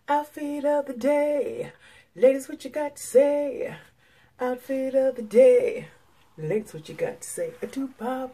Outfit of the day. Ladies, what you got to say? Outfit of the day. Ladies, what you got to say? A two-pop.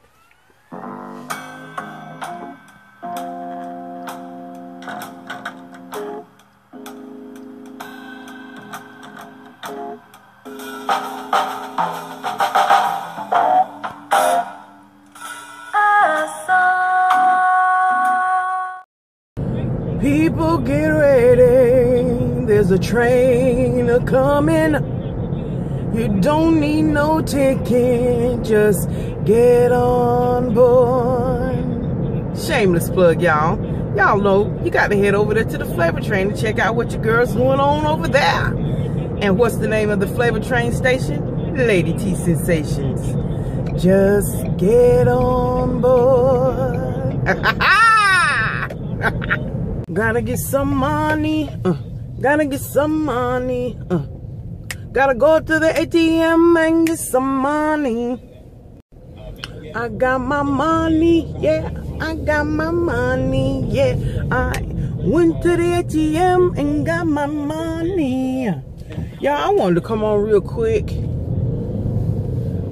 People get ready, there's a train a-coming. You don't need no ticket, just get on board. Shameless plug, y'all. Y'all know you got to head over there to the Flavor Train to check out what your girl's going on over there. And what's the name of the Flavor Train station? Lady T Sensations. Just get on board. Gotta get some money, gotta get some money, gotta go to the ATM and get some money. I got my money, yeah, I got my money, yeah. I went to the ATM and got my money. Yeah, I wanted to come on real quick.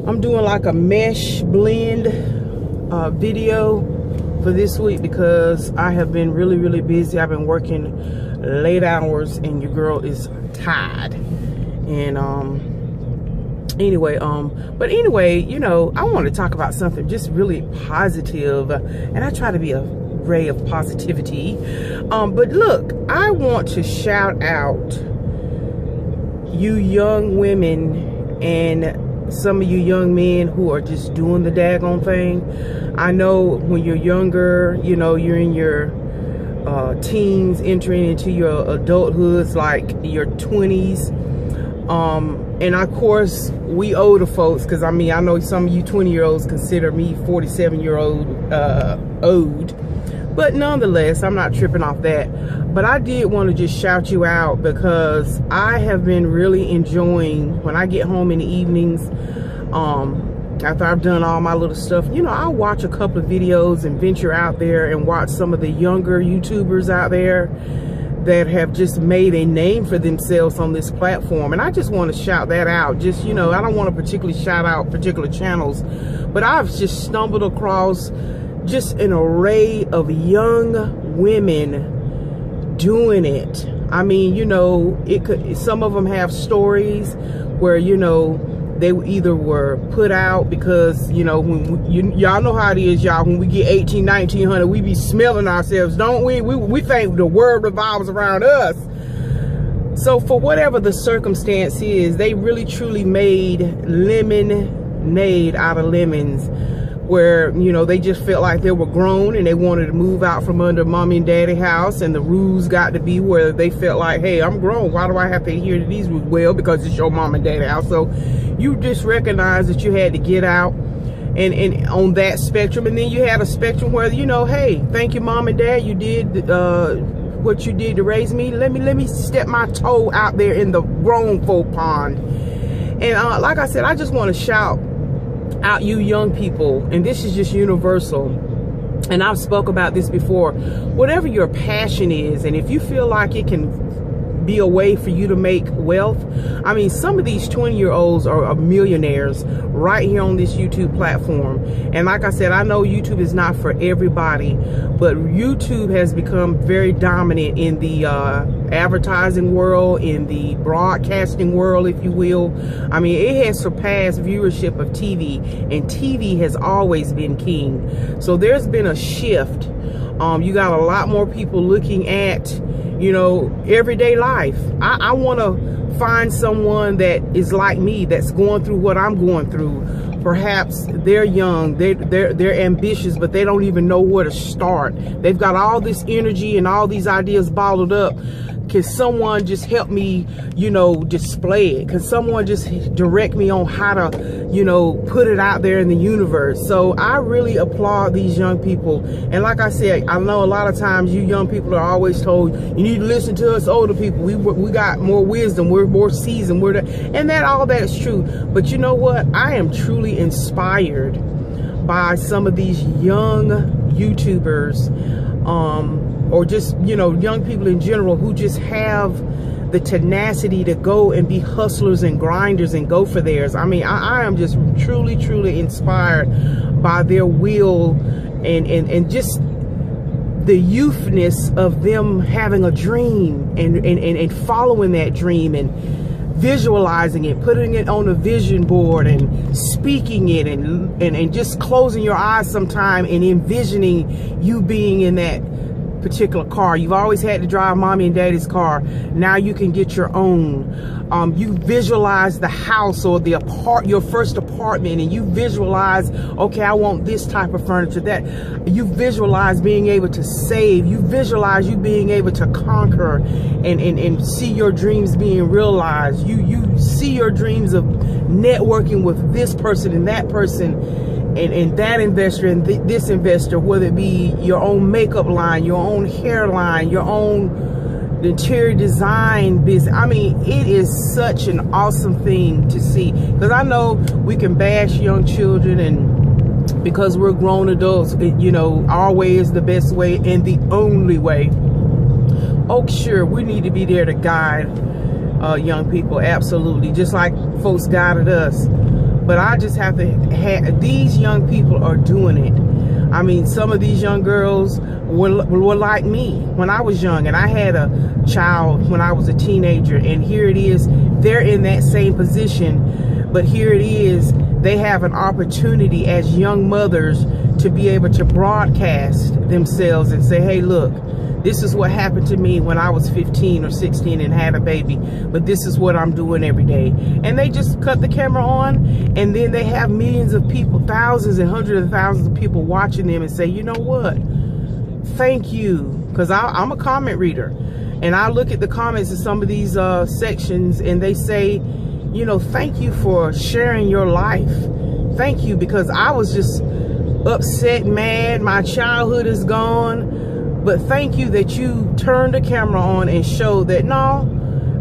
I'm doing like a mesh blend video for this week because I have been really busy. I've been working late hours and your girl is tired. And anyway, you know, I want to talk about something just really positive, and I try to be a ray of positivity. But look, I want to shout out you young women and some of you young men who are just doing the daggone thing. I know when you're younger, you know, you're in your teens, entering into your adulthoods, like your 20s. And of course, we older folks, because I mean, I know some of you 20-year-olds consider me 47-year-old old. But nonetheless, I'm not tripping off that. But I did want to just shout you out because I have been really enjoying when I get home in the evenings, after I've done all my little stuff, you know, I'll watch a couple of videos and venture out there and watch some of the younger YouTubers out there that have just made a name for themselves on this platform. And I just want to shout that out. Just, you know, I don't want to particularly shout out particular channels, but I've just stumbled across just an array of young women doing it. I mean, you know, some of them have stories where, you know, they either were put out because, you know, when y'all know how it is, y'all, when we get 18, 1900, we be smelling ourselves, don't we? We think the world revolves around us. So for whatever the circumstance is, they really truly made lemonade out of lemons, where, you know, they just felt like they were grown and they wanted to move out from under mommy and daddy house, and the rules got to be where they felt like, hey, I'm grown, why do I have to adhere to these rules? Well, because it's your mom and daddy house. So you just recognize that you had to get out and on that spectrum. And then you had a spectrum where, you know, hey, thank you, mom and dad, you did what you did to raise me. Let me step my toe out there in the grown folk pond. And like I said, I just want to shout out you young people, and this is just universal, and I've spoke about this before. Whatever your passion is, and if you feel like it can be a way for you to make wealth, I mean, some of these 20-year-olds are millionaires right here on this YouTube platform. And like I said, I know YouTube is not for everybody, but YouTube has become very dominant in the advertising world, in the broadcasting world, if you will. I mean, it has surpassed viewership of TV, and TV has always been king. So there's been a shift. You got a lot more people looking at, you know, everyday life. I want to find someone that is like me, that's going through what I'm going through. Perhaps they're young, they're ambitious, but they don't even know where to start. They've got all this energy and all these ideas bottled up. Can someone just help me, you know, display it? Can someone just direct me on how to, you know, put it out there in the universe? So I really applaud these young people. And like I said, I know a lot of times you young people are always told, you need to listen to us older people. We got more wisdom, we're more seasoned, and all that's true. But you know what? I am truly inspired by some of these young YouTubers or just, you know, young people in general who just have the tenacity to go and be hustlers and grinders and go for theirs. I mean, I am just truly, truly inspired by their will and just the youthness of them having a dream and following that dream and visualizing it, putting it on a vision board and speaking it and just closing your eyes sometime and envisioning you being in that particular car. You've always had to drive mommy and daddy's car. Now you can get your own. You visualize the house or the your first apartment, and you visualize, okay, I want this type of furniture. That you visualize being able to save. You visualize you being able to conquer and see your dreams being realized. You see your dreams of networking with this person and that person and that investor and this investor, whether it be your own makeup line, your own hairline, your own interior design business. I mean, it is such an awesome thing to see, because I know we can bash young children, and because we're grown adults, you know, our way is the best way and the only way. Oh, sure, we need to be there to guide young people, absolutely, just like folks guided us. But I just have to these young people are doing it. I mean, some of these young girls were like me when I was young, and I had a child when I was a teenager, and here it is, they're in that same position, but here it is, they have an opportunity as young mothers to be able to broadcast themselves and say, hey, look, this is what happened to me when I was 15 or 16 and had a baby, but this is what I'm doing every day. And they just cut the camera on, and then they have millions of people, thousands and hundreds of thousands of people watching them and say, you know what? Thank you. Because I'm a comment reader, and I look at the comments in some of these sections, and they say, you know, thank you for sharing your life. Thank you, because I was just upset, mad, my childhood is gone. But thank you that you turned the camera on and showed that, no,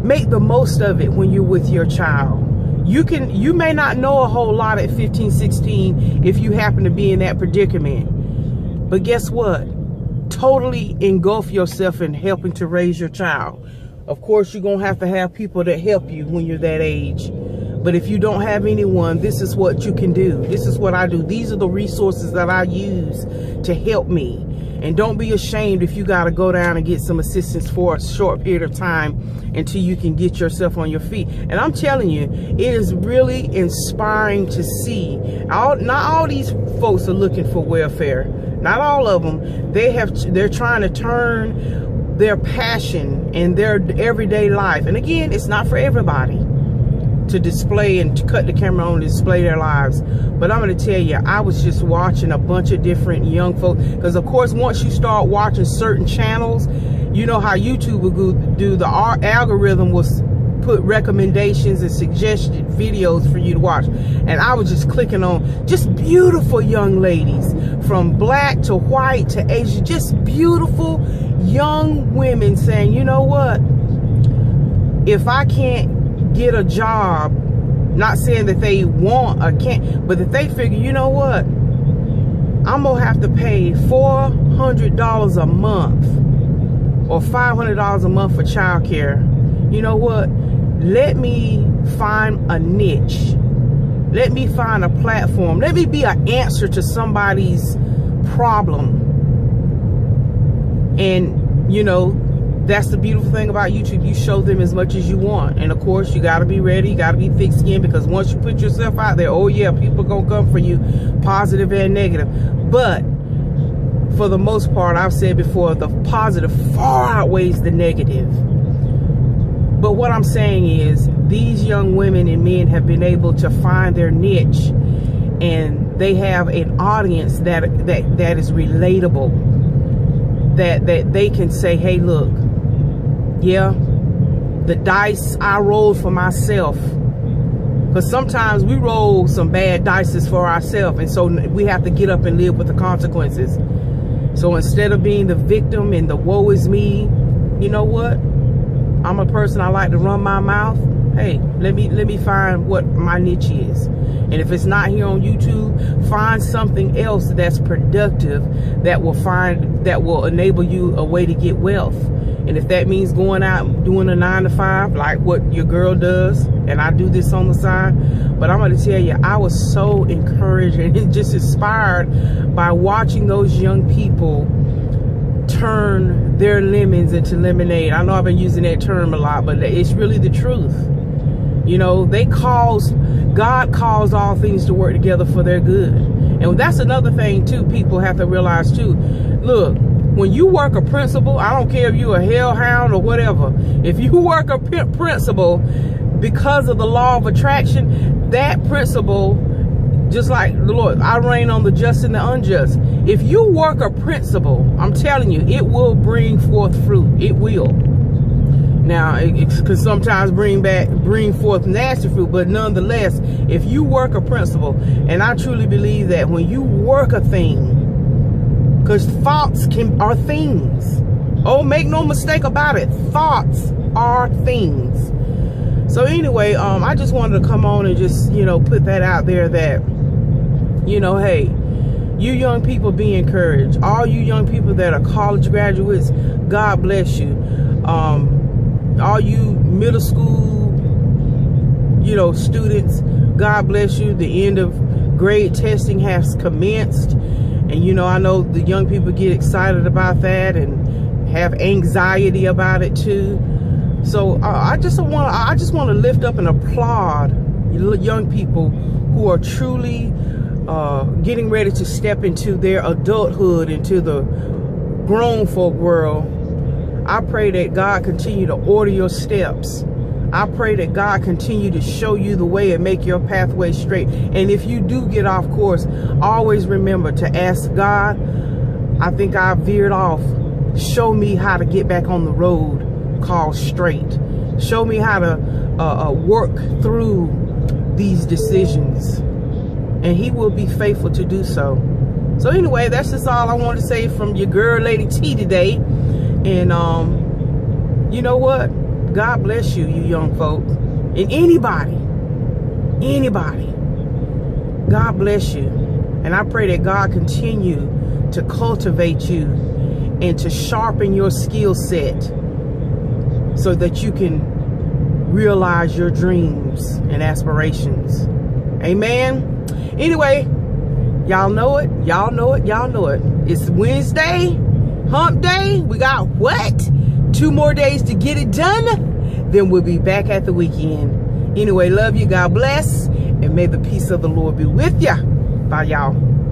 make the most of it when you're with your child. You may not know a whole lot at 15, 16 if you happen to be in that predicament. But guess what? Totally engulf yourself in helping to raise your child. Of course, you're going to have people that help you when you're that age. But if you don't have anyone, this is what you can do. This is what I do. These are the resources that I use to help me. And don't be ashamed if you got to go down and get some assistance for a short period of time until you can get yourself on your feet. And I'm telling you, it is really inspiring to see. Not all these folks are looking for welfare. Not all of them. They're trying to turn their passion and their everyday life. And again, it's not for everybody to display and to cut the camera on and display their lives. But I'm going to tell you, I was just watching a bunch of different young folks, because of course once you start watching certain channels, you know how YouTube will do, the algorithm will put recommendations and suggested videos for you to watch. And I was just clicking on just beautiful young ladies, from black to white to Asian, just beautiful young women saying, you know what, if I can't get a job, not saying that they want or can't, but that they figure, you know what, I'm gonna have to pay $400 a month or $500 a month for childcare. You know what, let me find a niche, let me find a platform, let me be an answer to somebody's problem. And you know, that's the beautiful thing about YouTube. You show them as much as you want. And of course, you got to be ready. You got to be thick skinned, because once you put yourself out there, oh yeah, people are going to come for you, positive and negative. But for the most part, I've said before, the positive far outweighs the negative. But what I'm saying is, these young women and men have been able to find their niche, and they have an audience that is relatable, that they can say, hey, look, yeah, the dice I rolled for myself, because sometimes we roll some bad dices for ourselves, and so we have to get up and live with the consequences. So instead of being the victim and the woe is me, you know what, I'm a person, I like to run my mouth. hey, let me find what my niche is. And if it's not here on YouTube, find something else that's productive that will enable you a way to get wealth. And if that means going out doing a 9-to-5 like what your girl does, and I do this on the side, but I'm going to tell you, I was so encouraged and just inspired by watching those young people turn their lemons into lemonade. I know I've been using that term a lot, but it's really the truth. You know, God calls all things to work together for their good. And that's another thing too, people have to realize too. Look, when you work a principle, I don't care if you're a hellhound or whatever, if you work a principle because of the law of attraction, that principle, just like the Lord, I reign on the just and the unjust. If you work a principle, I'm telling you, it will bring forth fruit. It will. Now, it can sometimes bring forth nasty fruit, but nonetheless, if you work a principle, and I truly believe that when you work a thing, because thoughts are things. Oh, make no mistake about it. Thoughts are things. So anyway, I just wanted to come on and just, you know, put that out there that, you know, hey, you young people, be encouraged. All you young people that are college graduates, God bless you. All you middle school, you know, students, God bless you. The end of grade testing has commenced. And, you know, I know the young people get excited about that and have anxiety about it too. So I just want to lift up and applaud young people who are truly getting ready to step into their adulthood, into the grown folk world. I pray that God continue to order your steps. I pray that God continue to show you the way and make your pathway straight. And if you do get off course, always remember to ask God, I think I veered off. Show me how to get back on the road called straight. Show me how to work through these decisions. And he will be faithful to do so. So anyway, that's just all I want to say from your girl, Lady T, today. And you know what? God bless you, you young folk. And anybody, God bless you. And I pray that God continue to cultivate you and to sharpen your skill set so that you can realize your dreams and aspirations. Amen. Anyway, y'all know it. Y'all know it. Y'all know it. It's Wednesday, hump day. We got what? 2 more days to get it done. Then we'll be back at the weekend. Anyway, love you. God bless. And may the peace of the Lord be with you. Bye, y'all.